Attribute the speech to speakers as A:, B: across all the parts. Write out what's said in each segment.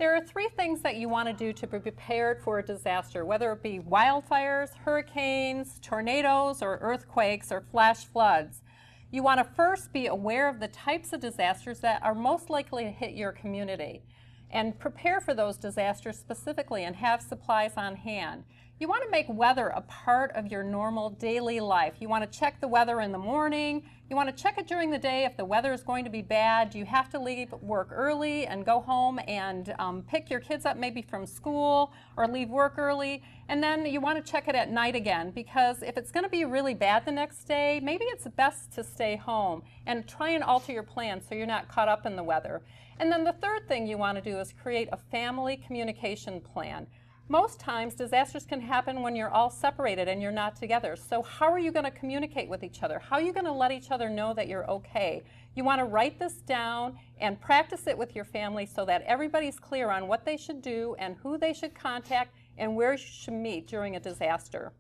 A: There are three things that you want to do to be prepared for a disaster, whether it be wildfires, hurricanes, tornadoes, or earthquakes, or flash floods. You want to first be aware of the types of disasters that are most likely to hit your community and prepare for those disasters specifically and have supplies on hand. You want to make weather a part of your normal daily life. You want to check the weather in the morning. You want to check it during the day if the weather is going to be bad. Do you have to leave work early and go home and pick your kids up maybe from school or leave work early? And then you want to check it at night again, because if it's going to be really bad the next day, maybe it's best to stay home and try and alter your plans so you're not caught up in the weather. And then the third thing you want to do is create a family communication plan. Most times disasters can happen when you're all separated and you're not together. So how are you going to communicate with each other? How are you going to let each other know that you're okay? You want to write this down and practice it with your family so that everybody's clear on what they should do and who they should contact and where you should meet during a disaster.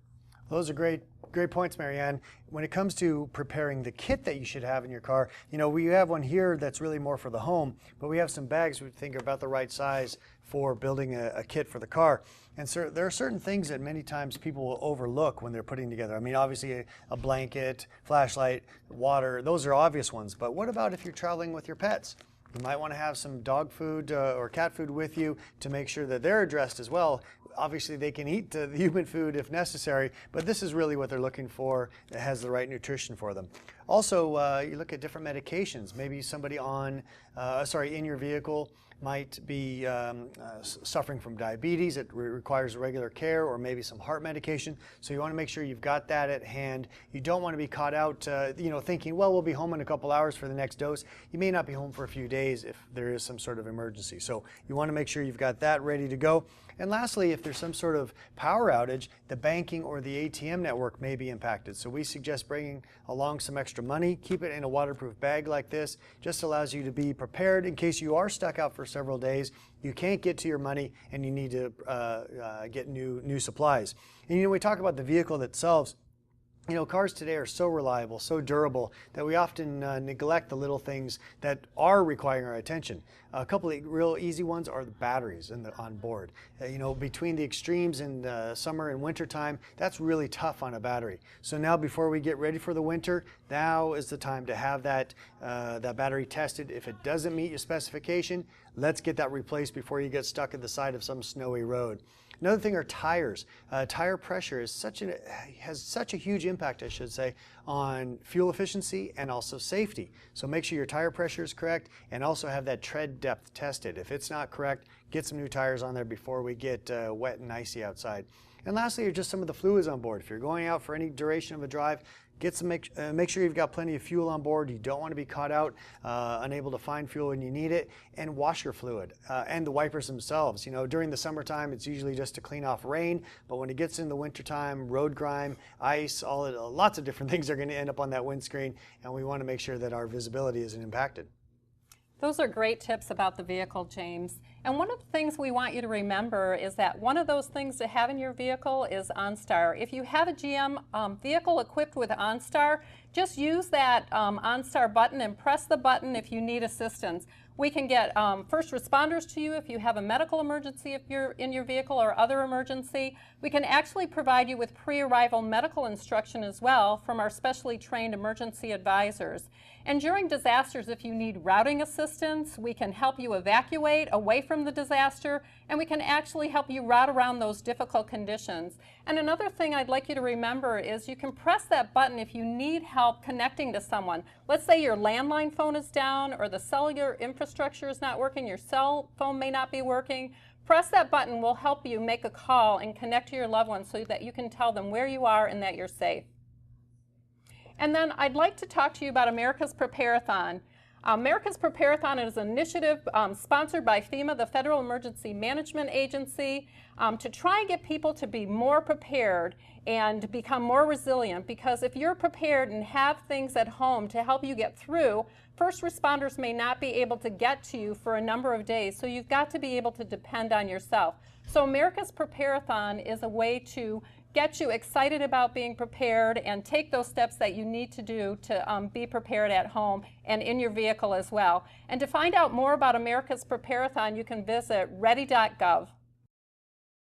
B: Those are great points, Marianne. When it comes to preparing the kit that you should have in your car, we have one here that's really more for the home, but we have some bags we think are about the right size for building a kit for the car. And so there are certain things that many times people will overlook when they're putting together. I mean, obviously a blanket, flashlight, water, those are obvious ones. But what about if you're traveling with your pets? You might want to have some dog food or cat food with you to make sure that they're addressed as well. Obviously, they can eat the human food if necessary, but this is really what they're looking for that has the right nutrition for them. Also, you look at different medications. Maybe somebody in your vehicle might be suffering from diabetes. It requires regular care, or maybe some heart medication. So you want to make sure you've got that at hand. You don't want to be caught out, thinking, well, we'll be home in a couple hours for the next dose. You may not be home for a few days if there is some sort of emergency. So you want to make sure you've got that ready to go. And lastly, if there's some sort of power outage, the banking or the ATM network may be impacted. So we suggest bringing along some extra money. Keep it in a waterproof bag like this. Just allows you to be prepared in case you are stuck out for several days. You can't get to your money and you need to get new supplies. And we talk about the vehicle itself. Cars today are so reliable, so durable, that we often neglect the little things that are requiring our attention. A couple of real easy ones are the batteries on board. Between the extremes in summer and winter time, that's really tough on a battery. So now, before we get ready for the winter, now is the time to have that battery tested. If it doesn't meet your specification, let's get that replaced before you get stuck at the side of some snowy road. Another thing are tires. Tire pressure has such a huge impact, I should say, on fuel efficiency and also safety. So make sure your tire pressure is correct and also have that tread depth tested. If it's not correct, get some new tires on there before we get wet and icy outside. And lastly are just some of the fluids on board. If you're going out for any duration of a drive, make sure you've got plenty of fuel on board. You don't want to be caught out, unable to find fuel when you need it. And wash your fluid and the wipers themselves. During the summertime, it's usually just to clean off rain, but when it gets in the wintertime, road grime, ice, lots of different things are going to end up on that windscreen, and we want to make sure that our visibility isn't impacted.
A: Those are great tips about the vehicle, James. And one of the things we want you to remember is that one of those things to have in your vehicle is OnStar. If you have a GM vehicle equipped with OnStar, just use that OnStar button and press the button if you need assistance. We can get first responders to you if you have a medical emergency if you're in your vehicle or other emergency. We can actually provide you with pre-arrival medical instruction as well from our specially trained emergency advisors. And during disasters, if you need routing assistance, we can help you evacuate away from the disaster, and we can actually help you route around those difficult conditions. And another thing I'd like you to remember is you can press that button if you need help connecting to someone. Let's say your landline phone is down or the cellular infrastructure is not working, your cell phone may not be working. Press that button, will help you make a call and connect to your loved ones so that you can tell them where you are and that you're safe. And then I'd like to talk to you about America's Preparathon. America's Preparathon is an initiative sponsored by FEMA, the Federal Emergency Management Agency, to try and get people to be more prepared and become more resilient, because if you're prepared and have things at home to help you get through, first responders may not be able to get to you for a number of days, so you've got to be able to depend on yourself. So America's Preparathon is a way to get you excited about being prepared and take those steps that you need to do to be prepared at home and in your vehicle as well. And to find out more about America's Preparathon, you can visit ready.gov.